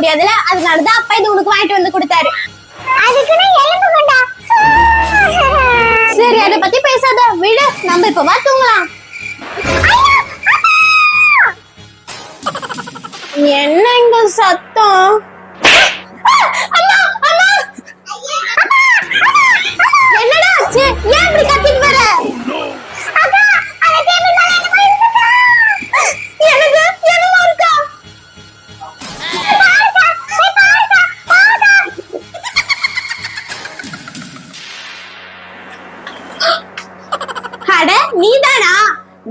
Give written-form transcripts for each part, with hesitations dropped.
முடியாதுல, அதனாலதான் அப்பா இது உனக்கு வாங்கிட்டு வந்து கொடுத்தாரு. சரி, அத பத்தி பேசாத, விடு. நம்ம இப்ப வா தூங்கலாம். என்ன இங்க சத்தம்? என்னடா ஆச்சு? ஏன் இப்படி கத்திட்டு வர? எனக்கு என்னமா இருக்கா? அட நீதானா?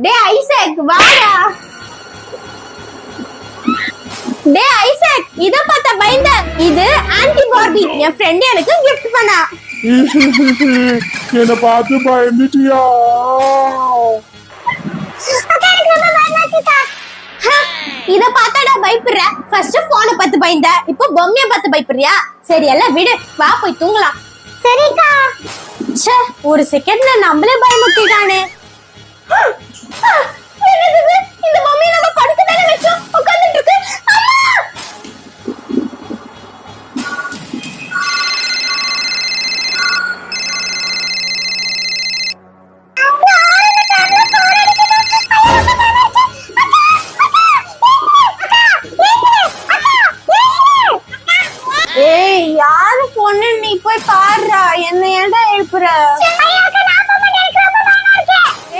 டே ஐசக், வாடா. டே ஐசக், இத பார்த்தா பயந்த. இது ஆன்டி பார்பி, என் ஃப்ரெண்ட் எனக்கு gift பண்ணா. என்ன பார்த்து பயந்துட்டியா? இத பார்த்தாடா பயப்படுற? ஃபர்ஸ்ட் போனை பார்த்து பயந்த, இப்போ பொம்மையை பார்த்து பயப்படுறியா? சரி எல்லாம் விடு, வா போய் தூங்கலாம். சரிக்கா. ச்சே, ஒரு செகண்ட்ல நம்மளே பயமுறுத்திட்டானே. என்னது? இந்த பொம்மையை நம்ம படுத்து தானே வெச்சோம், உட்கார்ந்துட்டு இருக்கு. ஏய், யாரு பொண்ணு? நீ போய் பாருடா. என்ன ஏன்டா எழுப்புற?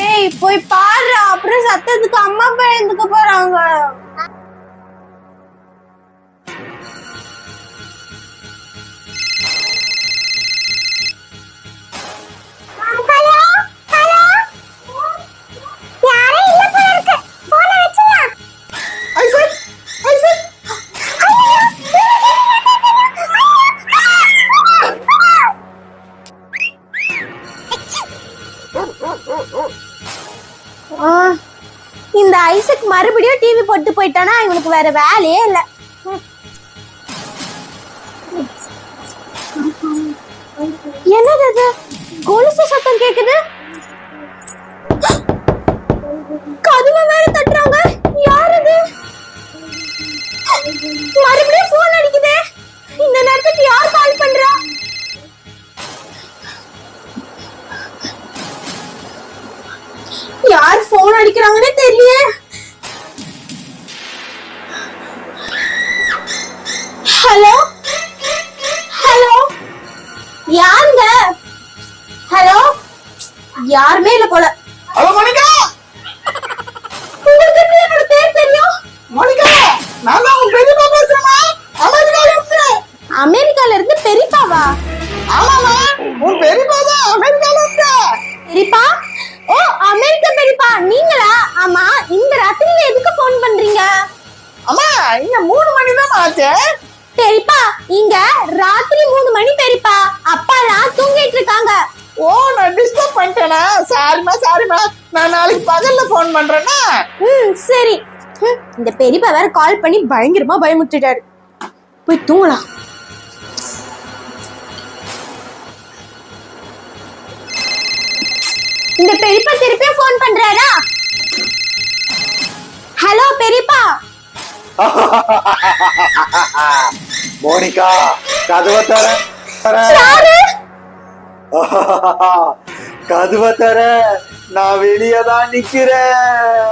ஏய், போய் பாருடா. அப்புறம் சத்தத்துக்கு அம்மா அப்பா எழுந்துக்க போறாங்க. இந்த ஐசக் மறுபடியும் டிவி போட்டு போயிட்டானா, இவனுக்கு வேற வேலையே இல்ல. என்னது அது? கொலுசு சத்தம் கேக்குது. கதவை வேற தட்டுறாங்க. யார் அது? மறுபடியும் போன் அடிக்குதே. இந்த நேரத்துக்கு யார் கால் பண்றா? யார் போன் அடிக்கிறாங்கன்னே தெரியல. ஹலோ ஹலோ, யாருங்க? ஹலோ, யாருமே இல்ல போல. Hello Monica. உங்களுக்கு எப்படி என்னோட பேர் தெரியும்? மோனிகா, நான் தான் உன் பெரியப்பா பேசுறேன். அமெரிக்கால இருந்து. அமெரிக்கால இருந்து பெரியப்பாவா? ஆமாமா, உன் பெரியப்பா தான் அமெரிக்கால இருந்து. பெரியப்பா? ஓ, அமெரிக்கா பெரியப்பா நீங்களா? ஆமா, இந்த ராத்திரில எதுக்கு போன் பண்றீங்க? அம்மா, இங்க 3 மணி தான் ஆச்சு. பெரியப்பா, இங்க ராத்திரி 3 மணி பெரியப்பா. அப்பா எல்லாம் தூங்கிட்டு இருக்காங்க. ஓ, நான் டிஸ்டர்ப் பண்ணிட்டேனா? சாரிமா. நான் நாளைக்கு பகல்ல போன் பண்றேன்னா. சரி. இந்த பெரியப்பா வேற கால் பண்ணி பயங்கரமா பயமுறுத்திட்டாரு. போய் தூங்கலாம். இந்த பெரியப்பா திருப்பியும் போன் பண்றாரா? ஹலோ பெரியப்பா. மோனிகா, கதவை தர. யாரு? கதவை தர, நான் வெளியே தான் நிக்கிறேன்.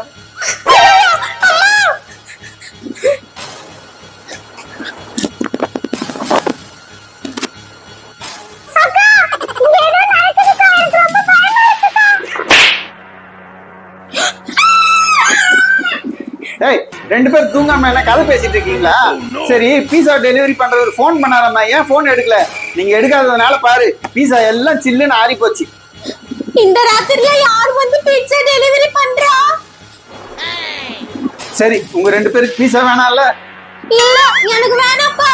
ஏய், 2 பேர் தூங்காம என்ன கதை பேசிட்டு இருக்கீங்களா? சரி, பீஸா டெலிவரி பண்றவர் போன் பண்ணாரம்மா, ஏன் போன் எடுக்கல? நீங்க எடுக்காததுனால பாரு, பீஸா எல்லாம் சில்லுன்னு ஆறி போச்சு. இந்த ராத்திரில யார் வந்து பீட்சா டெலிவரி பண்றா? சரி, உங்க 2 பேருக்கு பீஸா வேணாம்ல? இல்ல, எனக்கு வேணாம்ப்பா.